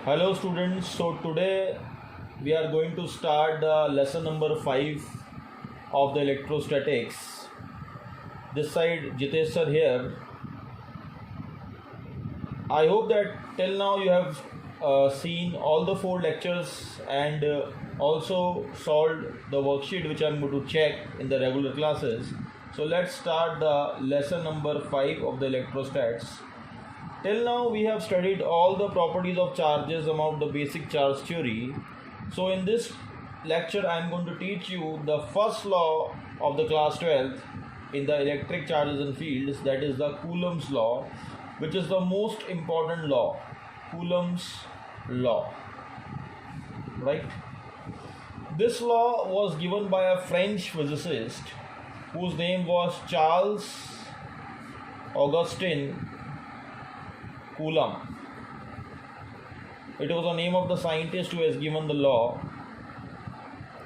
Hello students, so today we are going to start the lesson number 5 of the electrostatics. This side Jitesh sir here. I hope that till now you have seen all the 4 lectures and also solved the worksheet which I am going to check in the regular classes. So let's start the lesson number 5 of the electrostats. Till now we have studied all the properties of charges about the basic charge theory. So in this lecture I am going to teach you the first law of the class 12th in the electric charges and fields, that is the Coulomb's law, which is the most important law. Coulomb's law, right? This law was given by a French physicist whose name was Charles Augustin Coulomb. It was the name of the scientist who has given the law.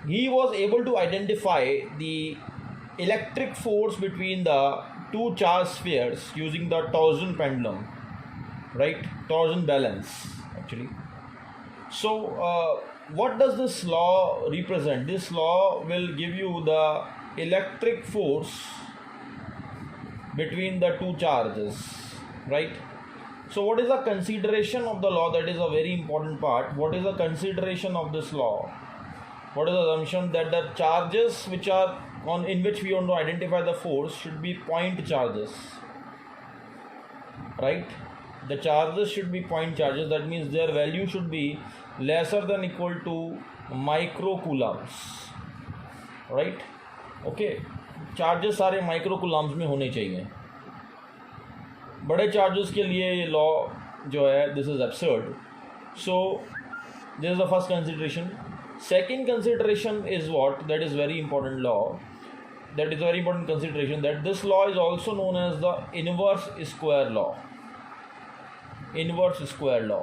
He was able to identify the electric force between the two charge spheres using the torsion pendulum, right? Torsion balance, actually. So, what does this law represent? This law will give you the electric force between the two charges, right? So what is the consideration of the law? That is a very important part. What is the consideration of this law? What is the assumption? That the charges which are in which we want to identify the force should be point charges, right? The charges should be point charges. That means their value should be lesser than equal to microcoulombs, right? Okay, charges सारे microcoulombs में होने चाहिए. बड़े charges के लिए ये law जो है this is absurd. So this is the first consideration. Second consideration is what? That is very important law. That is very important consideration that this law is also known as the inverse square law. Inverse square law,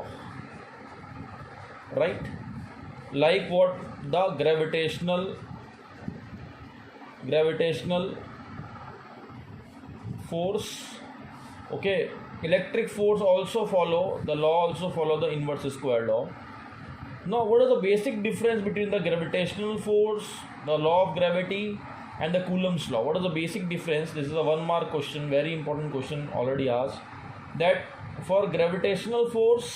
right? Like what? The gravitational force. Okay, electric force also follow the law, also follow the inverse square law. Now what is the basic difference between the gravitational force, the law of gravity, and the Coulomb's law? What is the basic difference? This is a 1 mark question, very important question already asked. That for gravitational force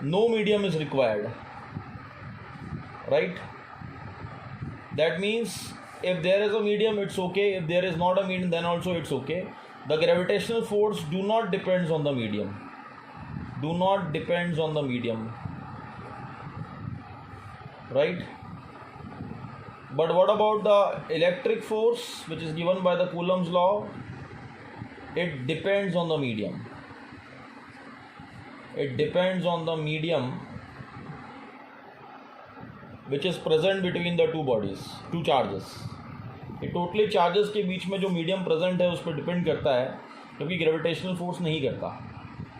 no medium is required, right? That means if there is a medium, it's okay. If there is not a medium, then also it's okay. The gravitational force do not depends on the medium. Do not depends on the medium, right? But what about the electric force, which is given by the Coulomb's law? It depends on the medium. It depends on the medium which is present between the two bodies, two charges. ये totally charges के बीच में जो medium present है उस पर depend करता है, क्योंकि ग्रेविटेशनल फोर्स नहीं करता.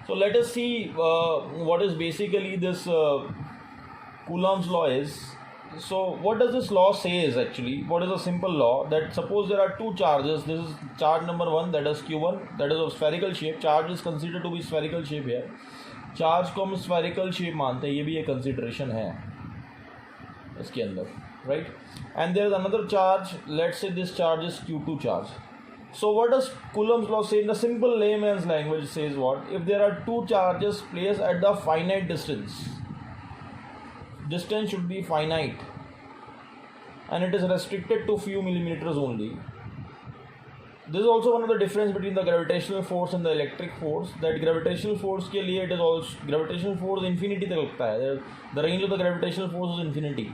So let us see what is basically this Coulomb's law is. So what does this law says actually? What is a simple law? That suppose there are two charges. This is charge number 1, that is Q1, that is of spherical shape. Charge is considered to be spherical shape here. Charge को हम spherical shape मानते हैं, ये भी एक consideration है इसके अंदर, right? And there is another charge. Let's say this charge is Q2 charge. So what does Coulomb's law say? In the simple layman's language, says what? If there are two charges placed at the finite distance should be finite and it is restricted to few millimeters only. This is also one of the difference between the gravitational force and the electric force. That gravitational force के लिए it is also gravitational force infinity तक लगता है. The range of the gravitational force is infinity.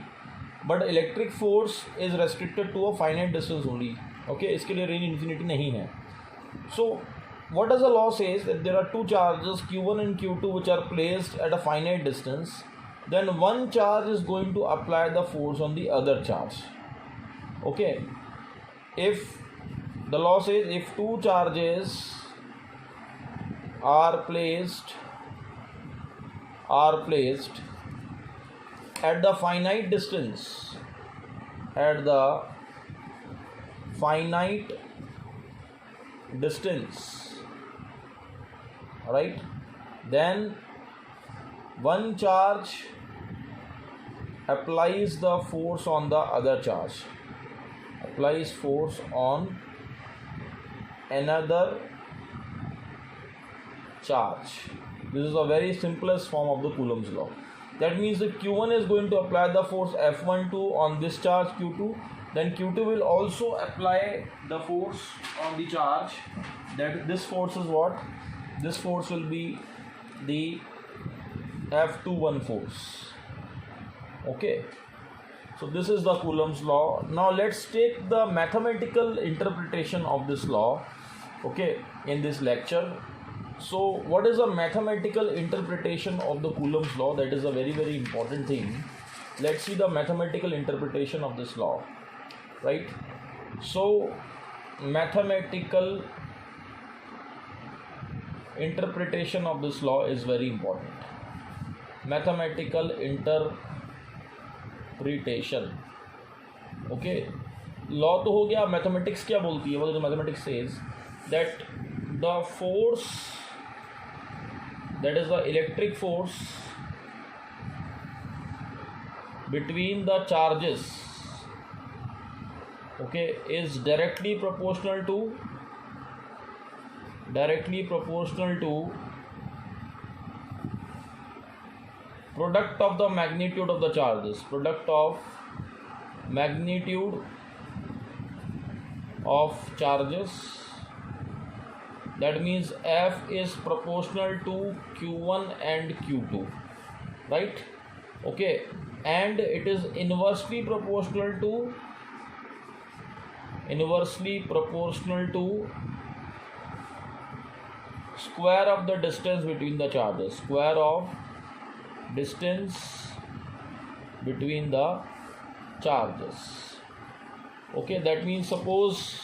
But electric force is restricted to a finite distance only. Okay, इसके लिए range infinity नहीं है. So what does the law says? That there are two charges Q1 and Q2 which are placed at a finite distance, then one charge is going to apply the force on the other charge. Okay, if the law says if two charges are placed at the finite distance, right, then one charge applies the force on the other charge, applies force on another charge. This is a very simplest form of the Coulomb's law. That means if Q1 is going to apply the force F12 on this charge Q2, then Q2 will also apply the force on the charge. That this force is what? This force will be the F21 force. Okay. So this is the Coulomb's law. Now let's take the mathematical interpretation of this law, okay, in this lecture. So what is the mathematical interpretation of the Coulomb's law? That is a very, very important thing. Let's see the mathematical interpretation of this law, right? So mathematical interpretation of this law is very important. Mathematical interpretation, okay. Law तो हो गया. Mathematics क्या बोलती है? What the mathematics says that the force, that is the electric force between the charges, okay, is directly proportional to product of the magnitude of the charges, product of magnitude of charges. That means F is proportional to Q1 and Q2, right? Okay, and it is inversely proportional to square of the distance between the charges, square of distance between the charges. Okay, that means suppose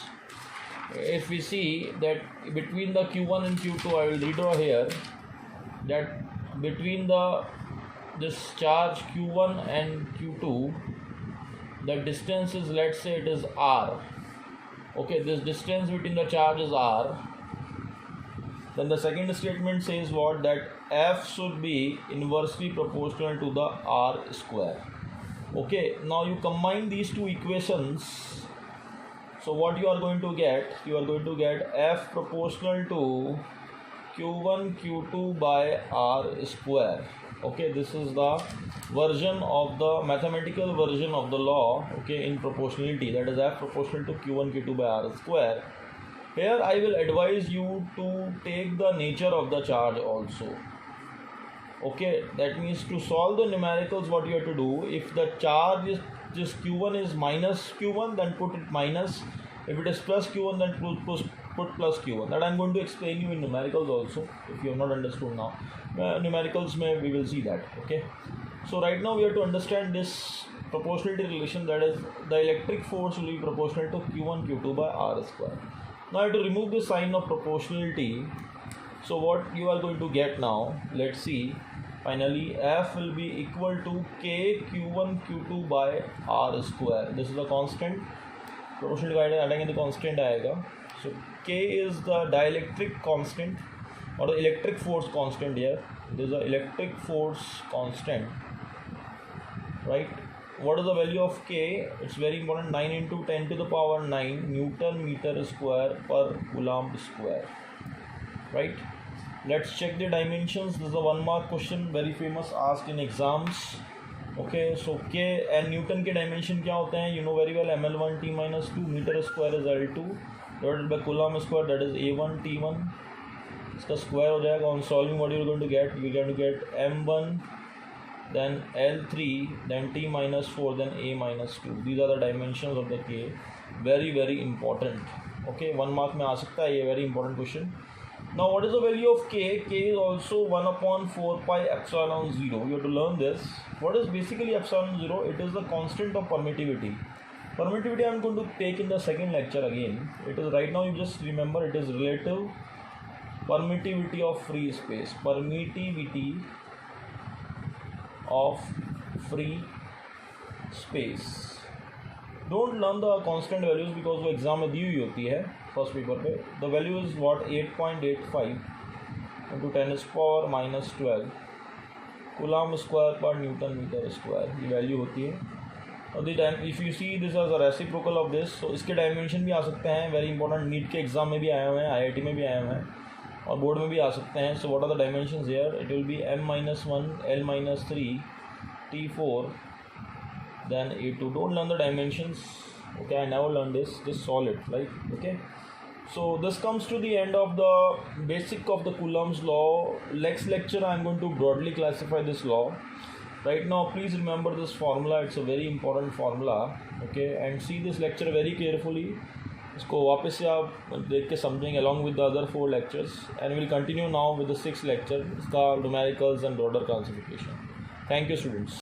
if we see that between the Q1 and Q2, I will redraw here that between this charge Q1 and Q2, the distance is, let's say it is R. Okay, this distance between the charges R. Then the second statement says what? That F should be inversely proportional to the R square. Okay, now you combine these two equations. So what you are going to get? You are going to get F proportional to Q1 Q2 by R square. Okay, this is the version of the mathematical version of the law, okay, in proportionality, that is F proportional to Q1 Q2 by R square. Here I will advise you to take the nature of the charge also. Okay, that means to solve the numericals, what you have to do, if the charge is just Q1 is minus Q1, then put it minus. If it is plus Q1, then put plus Q1. That I am going to explain you in numericals also, if you have not understood now. Numericals we will see that. Okay, so right now we have to understand this proportionality relation, that is the electric force will be proportional to Q1 Q2 by R square. Now I have to remove the sign of proportionality. So what you are going to get now, let's see. Finally, F will be equal to K Q1 Q2 by R square. This is a constant. Proportional adding the constant आएगा. So K is the dielectric constant or the electric force constant here. This is the electric force constant, right? What is the value of K? It's very important. 9 into 10 to the power 9 Newton meter square per Coulomb square, right? Let's check the dimensions. This is a 1 mark question, very famous, asked in exams. Okay, so K and Newton के dimension क्या होते हैं? You know very well, ml1 t minus 2 meter square is L2 divided by Coulomb square, that is A1 T1. इसका square हो जाएगा. On solving, what you are going to get? You are going to get m1, then L3, then t minus 4, then a minus 2. These are the dimensions of the K. Very, very important. Okay, 1 mark में आ सकता है ये, very important question. Now what is the value of K? K is also 1 upon 4 pi epsilon 0. You have to learn this. What is basically epsilon 0? It is the constant of permittivity. Permittivity I am going to take in the second lecture again. It is right now, you just remember, it is relative permittivity of free space. Permittivity of free space. Don't learn the constant values because वो exam में दी हुई होती है first paper पे. The value is what 8.85 into 10 is power minus 12 coulomb square per newton metre square की value होती है। और the time if you see this as a reciprocal of this, तो इसके डायमेंशन भी आ सकते हैं, वेरी इंपॉर्टेंट, नीट के एग्जाम में भी आए हुए हैं, IIT में भी आए हुए हैं और बोर्ड में भी आ सकते हैं। So what are the dimensions here? It will be m-1 l-3 t4 then a2. Don't learn the dimensions, okay? I never learned this, just solve it, right? Okay, so this comes to the end of the basic of the Coulomb's law. Next lecture I'm going to broadly classify this law. Right now please remember this formula, it's a very important formula, okay? And see this lecture very carefully. इसको वापस से आप देख के समझेंगे along with the other 4 lectures, and we'll continue now with the 6th lecture, इसका numericals and order classification. Thank you students.